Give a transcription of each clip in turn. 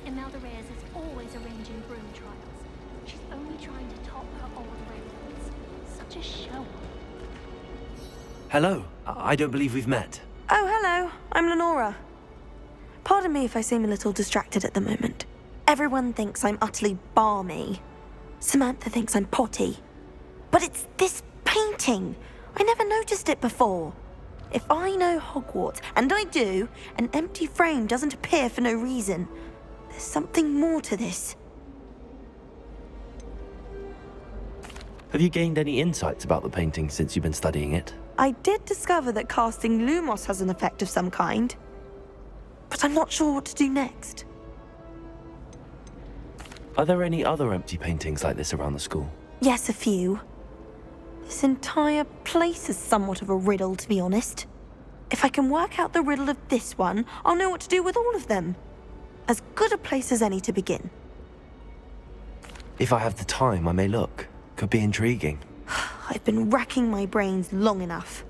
Imelda Reyes is always arranging broom trials. She's only trying to top her old records. Such a show. Hello. I don't believe we've met. Oh, hello. I'm Lenora. Pardon me if I seem a little distracted at the moment. Everyone thinks I'm utterly balmy. Samantha thinks I'm potty. But it's this painting. I never noticed it before. If I know Hogwarts, and I do, an empty frame doesn't appear for no reason. There's something more to this. Have you gained any insights about the painting since you've been studying it? I did discover that casting Lumos has an effect of some kind. But I'm not sure what to do next. Are there any other empty paintings like this around the school? Yes, a few. This entire place is somewhat of a riddle, to be honest. If I can work out the riddle of this one, I'll know what to do with all of them. As good a place as any to begin. If I have the time, I may look. Could be intriguing. I've been racking my brains long enough.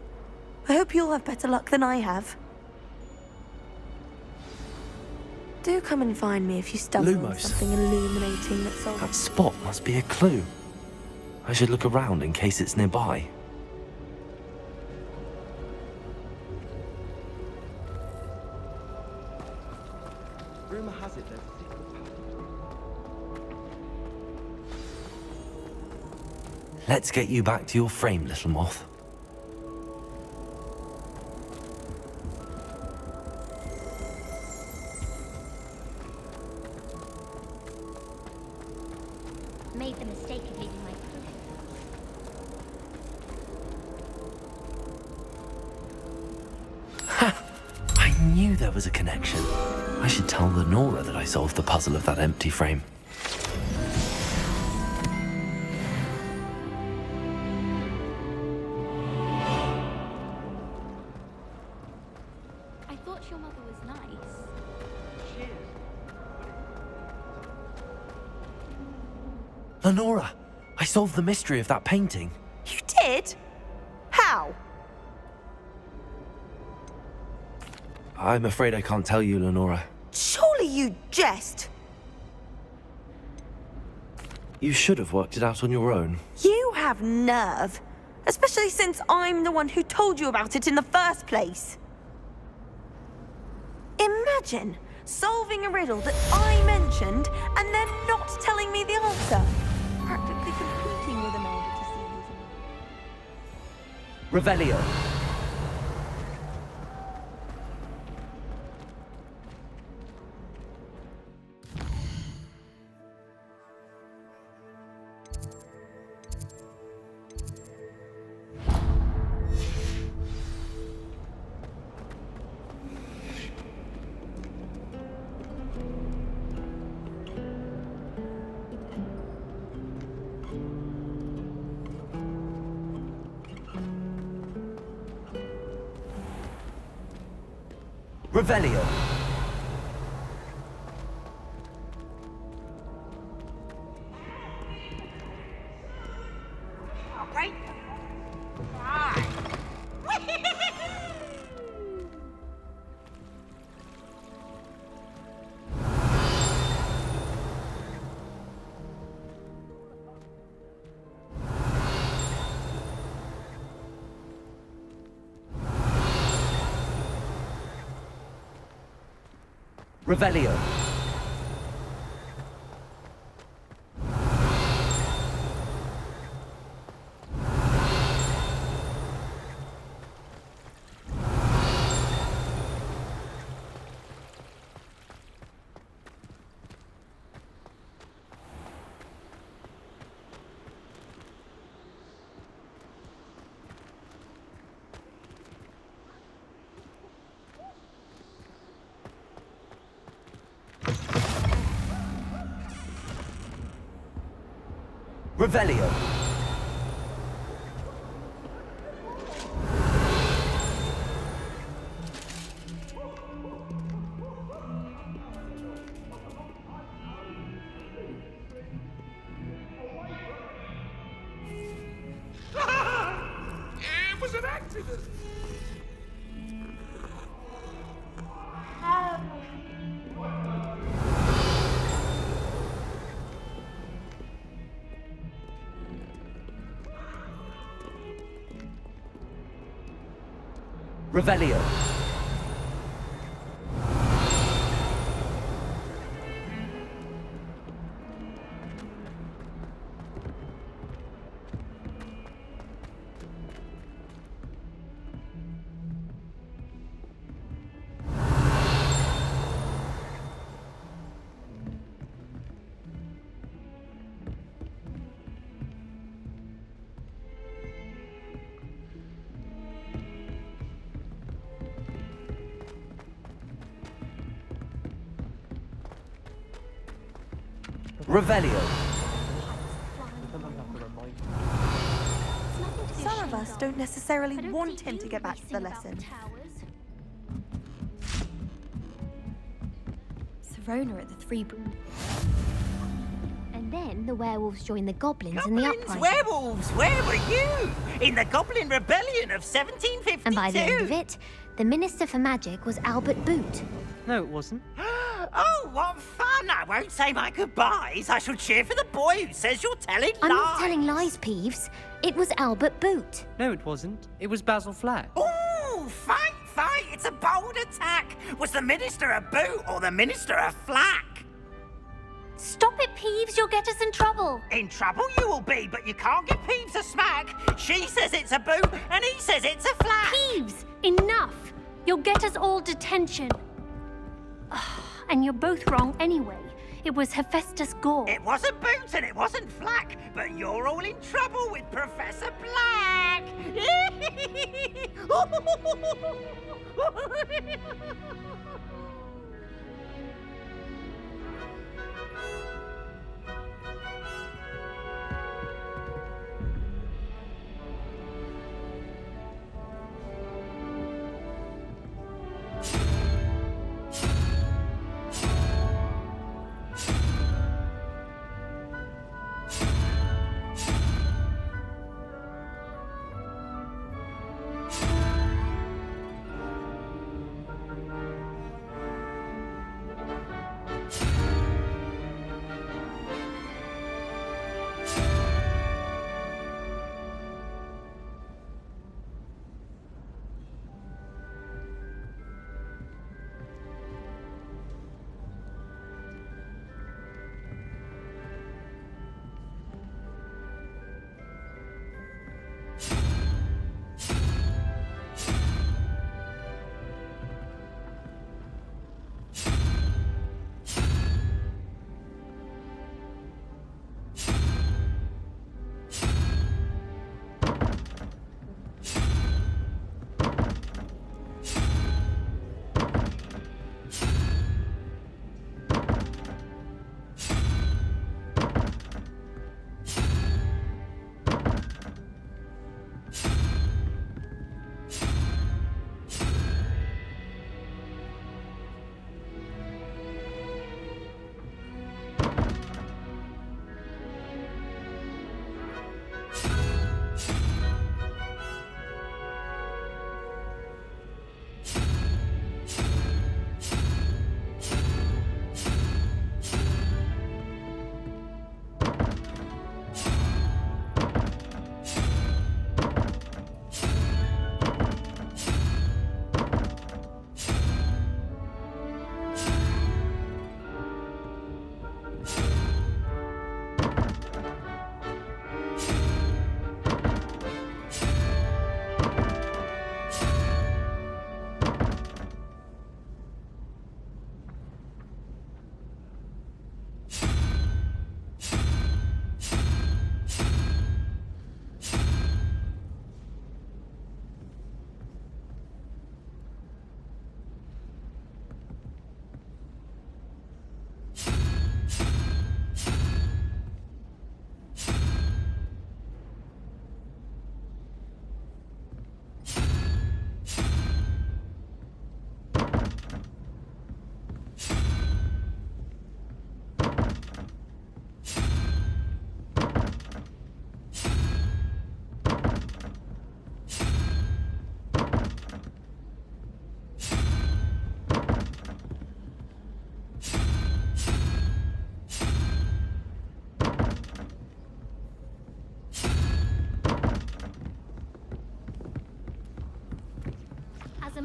I hope you'll have better luck than I have. Do come and find me if you stumble on Lumos. something illuminating that's all... That spot must be a clue. I should look around in case it's nearby. Rumor has it there's a secret passage. Let's get you back to your frame, little moth. Made the mistake of leaving my potion. Ha! I knew there was a connection. I should tell Lenora that I solved the puzzle of that empty frame. I thought your mother was nice. She is. Lenora! I solved the mystery of that painting. You did? How? I'm afraid I can't tell you, Lenora. Surely you jest. You should have worked it out on your own. You have nerve. Especially since I'm the one who told you about it in the first place. Imagine solving a riddle that I mentioned and then not telling me the answer. Practically competing with Imelda to see who's... Revelio. Revelio. Okay. Revelio. Revelio. It was an accident. Revelio. Revelio. Some of us don't necessarily want him to get back to the lesson. Serona at the Three Broom. And then the werewolves joined the goblins in the Goblins, uprising. werewolves, where were you? In the Goblin Rebellion of 1752. And by the end of it, the Minister for Magic was Albert Boot. No, it wasn't. Oh, what fun! I won't say my goodbyes. I shall cheer for the boy who says you're telling lies. I'm not telling lies, Peeves. It was Albert Boot. No, it wasn't. It was Basil Flack. Ooh, fight, fight! It's a bold attack. Was the Minister a boot or the Minister a flack? Stop it, Peeves. You'll get us in trouble. In trouble you will be, but you can't give Peeves a smack. She says it's a boot and he says it's a flack. Peeves, enough. You'll get us all detention. And you're both wrong anyway. It was Hephaestus Gore. It wasn't boot and it wasn't flack, but you're all in trouble with Professor Black.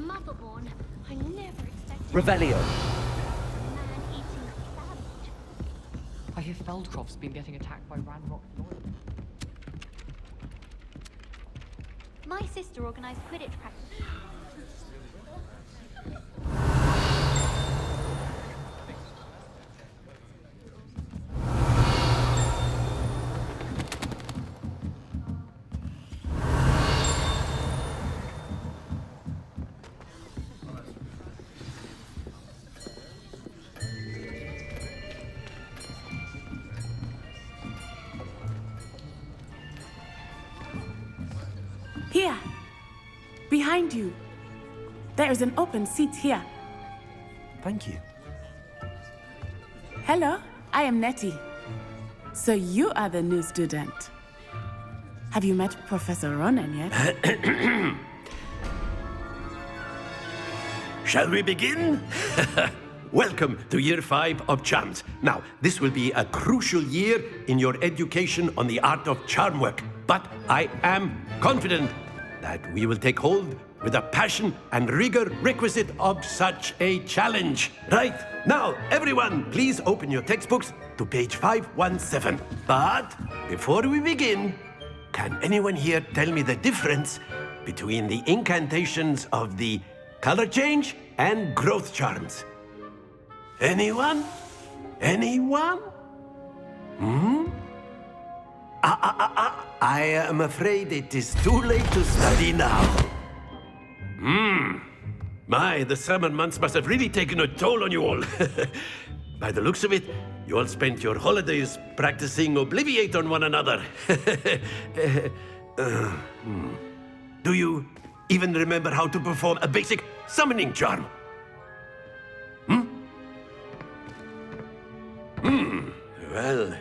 Motherborn. I never expected Revelio. man-eating savage. I hear Feldcroft's been getting attacked by Ranrock Doyle. My sister organized Quidditch practice. Here! Behind you. There is an open seat here. Thank you. Hello, I am Nettie. So you are the new student. Have you met Professor Ronan yet? Shall we begin? Welcome to Year 5 of Charms. Now, this will be a crucial year in your education on the art of charm work. But I am confident that we will take hold with the passion and rigor requisite of such a challenge. Right, now, everyone, please open your textbooks to page 517. But before we begin, can anyone here tell me the difference between the incantations of the color change and growth charms? Anyone? Anyone? I am afraid it is too late to study now. My, the summer months must have really taken a toll on you all. By the looks of it, you all spent your holidays practicing Obliviate on one another. Do you even remember how to perform a basic summoning charm? Well,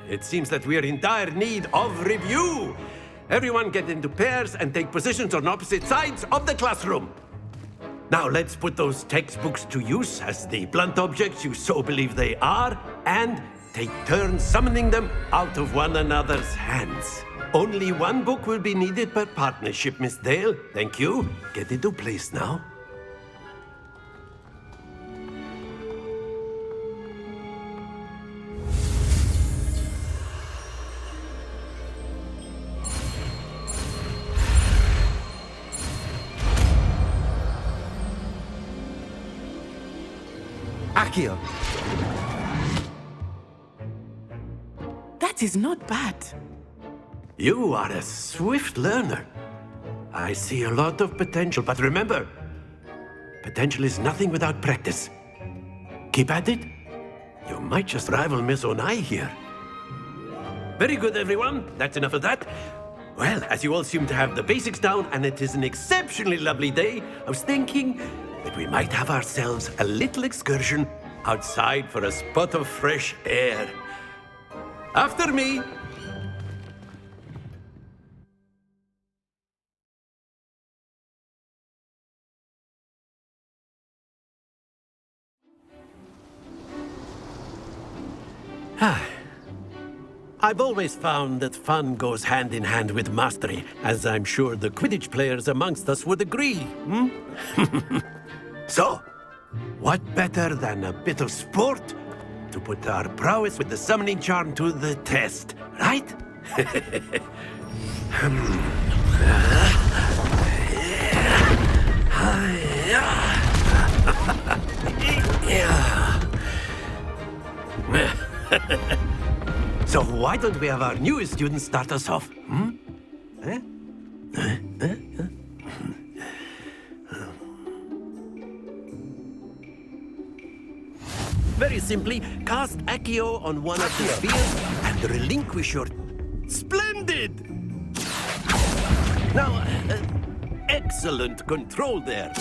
it seems that we are in dire need of review. Everyone get into pairs and take positions on opposite sides of the classroom. Now let's put those textbooks to use as the blunt objects you so believe they are, and take turns summoning them out of one another's hands. Only one book will be needed per partnership, Miss Dale. Thank you. Get into place now. Accio. That is not bad. You are a swift learner. I see a lot of potential, but remember, potential is nothing without practice. Keep at it. You might just rival Miss Onai here. Very good, everyone. That's enough of that. Well, as you all seem to have the basics down, and it is an exceptionally lovely day, I was thinking that we might have ourselves a little excursion outside for a spot of fresh air. After me. I've always found that fun goes hand in hand with mastery, as I'm sure the Quidditch players amongst us would agree. So, what better than a bit of sport to put our prowess with the summoning charm to the test, right? So why don't we have our newest student start us off? Very simply, cast Accio on one of the spheres and relinquish your... Splendid! Now, excellent control there.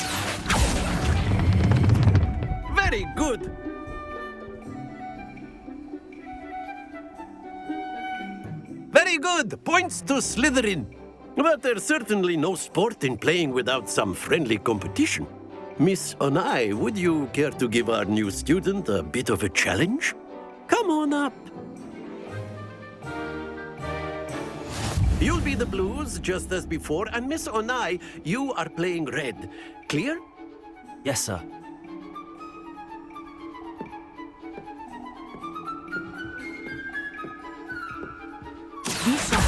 Very good. Very good. Points to Slytherin. But there's certainly no sport in playing without some friendly competition. Miss Onai, would you care to give our new student a bit of a challenge? Come on up. You'll be the blues, just as before, and Miss Onai, you are playing red. Clear? Yes, sir. Be sharp.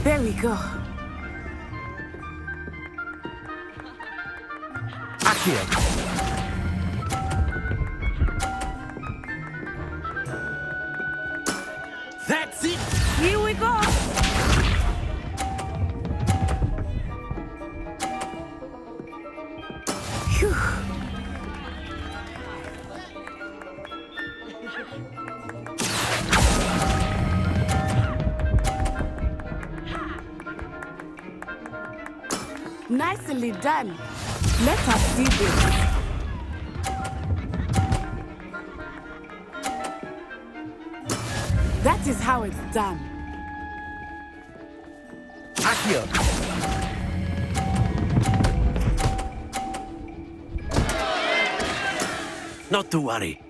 There we go. Accio. That's it! Here we go. Phew. Nicely done. Let us see this. That is how it's done. Accio. Not to worry.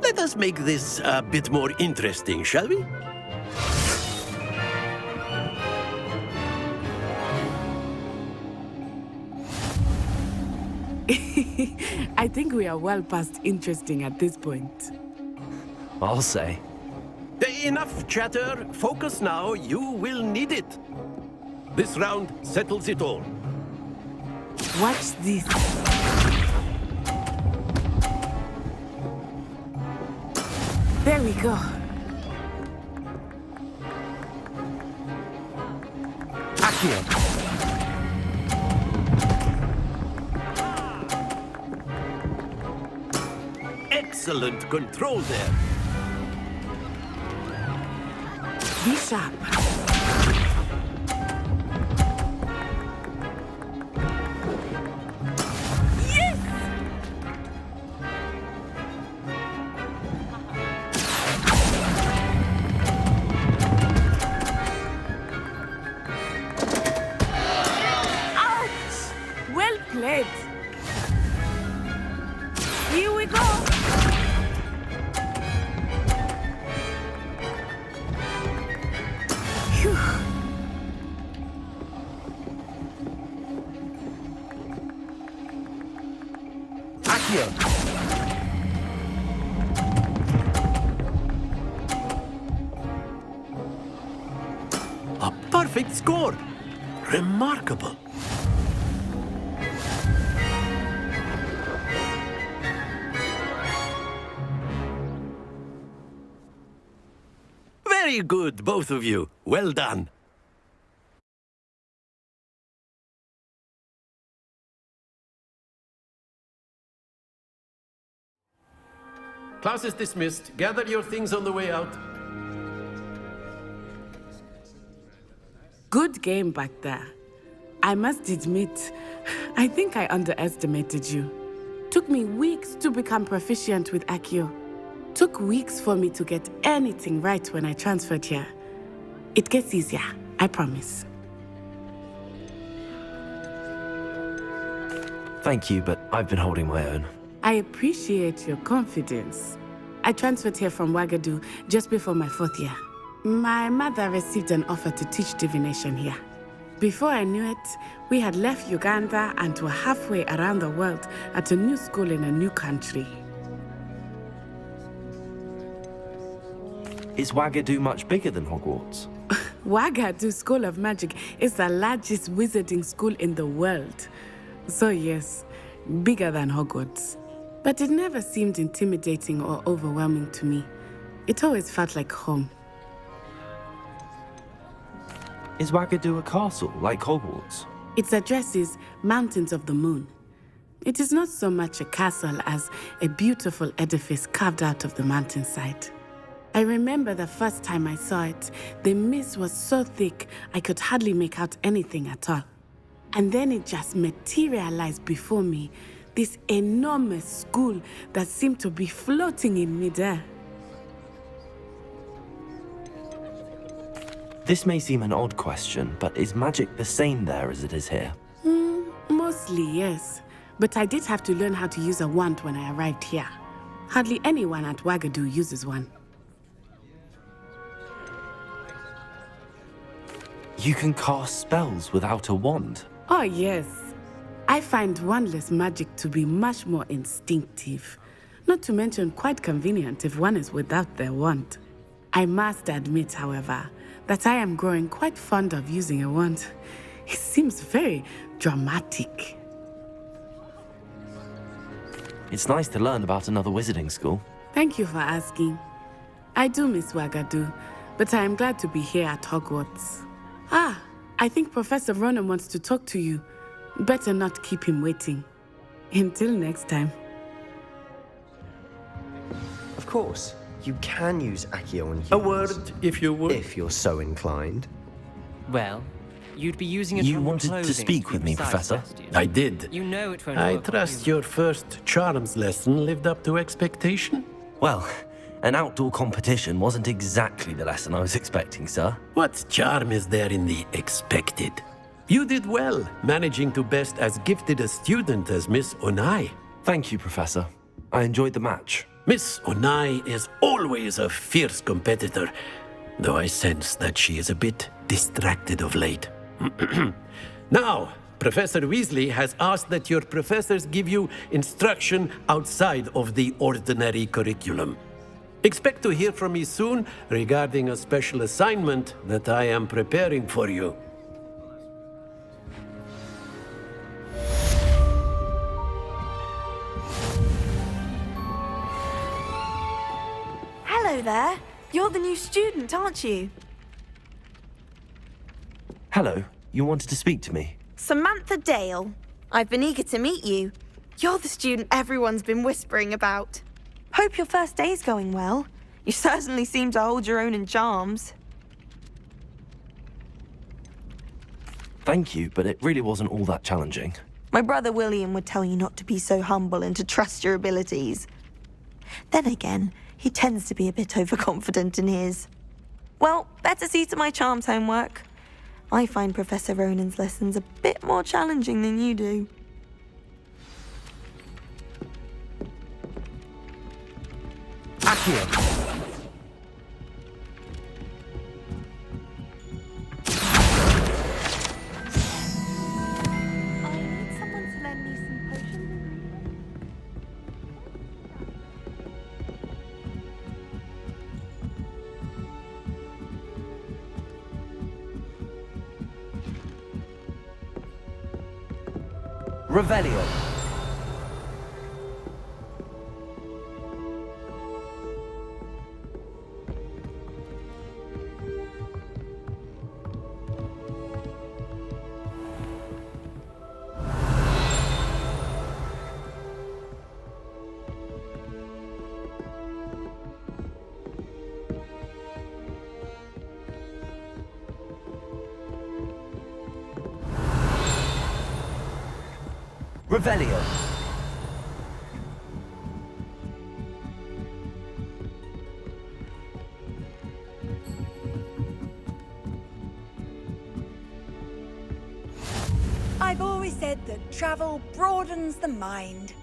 Let us make this a bit more interesting, shall we? I think we are well past interesting at this point. I'll say. Enough chatter. Focus now. You will need it. This round settles it all. Watch this. There we go. Accio. Excellent control there. Be sharp. Yes! Ouch! Well played. Here we go. Phew. Accio. A perfect score. Remarkable. Very good, both of you. Well done. Class is dismissed. Gather your things on the way out. Good game back there. I must admit, I think I underestimated you. Took me weeks to become proficient with Accio. Took weeks for me to get anything right when I transferred here. It gets easier, I promise. Thank you, but I've been holding my own. I appreciate your confidence. I transferred here from Ouagadougou just before my 4th year. My mother received an offer to teach divination here. Before I knew it, we had left Uganda and were halfway around the world at a new school in a new country. Is Ouagadougou much bigger than Hogwarts? Ouagadougou School of Magic is the largest wizarding school in the world. So yes, bigger than Hogwarts. But it never seemed intimidating or overwhelming to me. It always felt like home. Is Ouagadougou a castle, like Hogwarts? Its address is Mountains of the Moon. It is not so much a castle as a beautiful edifice carved out of the mountainside. I remember the first time I saw it, the mist was so thick I could hardly make out anything at all. And then it just materialized before me, this enormous school that seemed to be floating in midair. This may seem an odd question, but is magic the same there as it is here? Mostly. Partly, yes. But I did have to learn how to use a wand when I arrived here. Hardly anyone at Wagadu uses one. You can cast spells without a wand. Oh, yes. I find wandless magic to be much more instinctive. Not to mention quite convenient if one is without their wand. I must admit, however, that I am growing quite fond of using a wand. It seems very dramatic. It's nice to learn about another wizarding school. Thank you for asking. I do miss Wagadu, but I am glad to be here at Hogwarts. Ah, I think Professor Ronan wants to talk to you. Better not keep him waiting. Until next time. Of course, you can use Accio on humans. A word, if you would. If you're so inclined. Well, you'd be using it You from wanted to clothing speak be with me, precise, Professor? Bastian. I did. You know it won't I work on trust humans. your first charms lesson lived up to expectation. Well, an outdoor competition wasn't exactly the lesson I was expecting, sir. What charm is there in the expected? You did well, managing to best as gifted a student as Miss Onai. Thank you, Professor. I enjoyed the match. Miss Onai is always a fierce competitor, though I sense that she is a bit distracted of late. Now, Professor Weasley has asked that your professors give you instruction outside of the ordinary curriculum. Expect to hear from me soon regarding a special assignment that I am preparing for you. Hello there. You're the new student, aren't you? Hello, you wanted to speak to me? Samantha Dale. I've been eager to meet you. You're the student everyone's been whispering about. Hope your first day's going well. You certainly seem to hold your own in charms. Thank you, but it really wasn't all that challenging. My brother William would tell you not to be so humble and to trust your abilities. Then again, he tends to be a bit overconfident in his. Well, better see to my charms homework. I find Professor Ronan's lessons a bit more challenging than you do. Accio! I need someone to lend me some potions. Revelio. Revelio. I've always said that travel broadens the mind.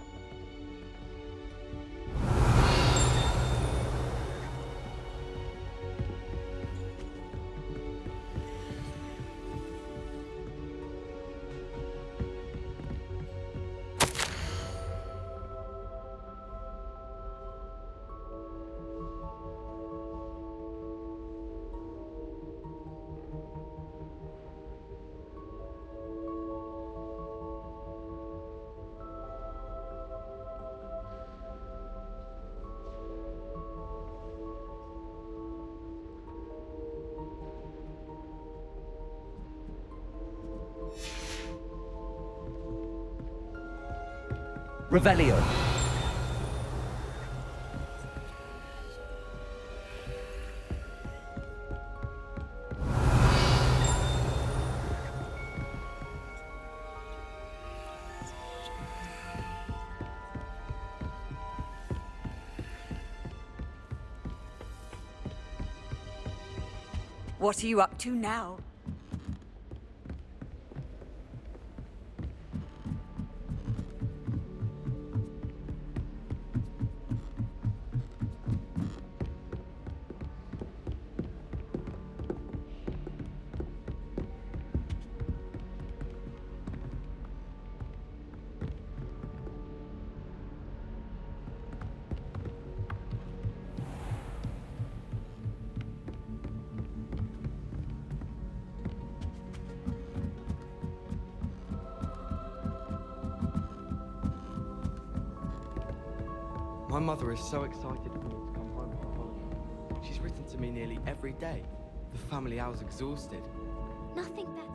Revelio. What are you up to now? My mother is so excited for me to come home for holiday. She's written to me nearly every day. The family hour's exhausted. Nothing better.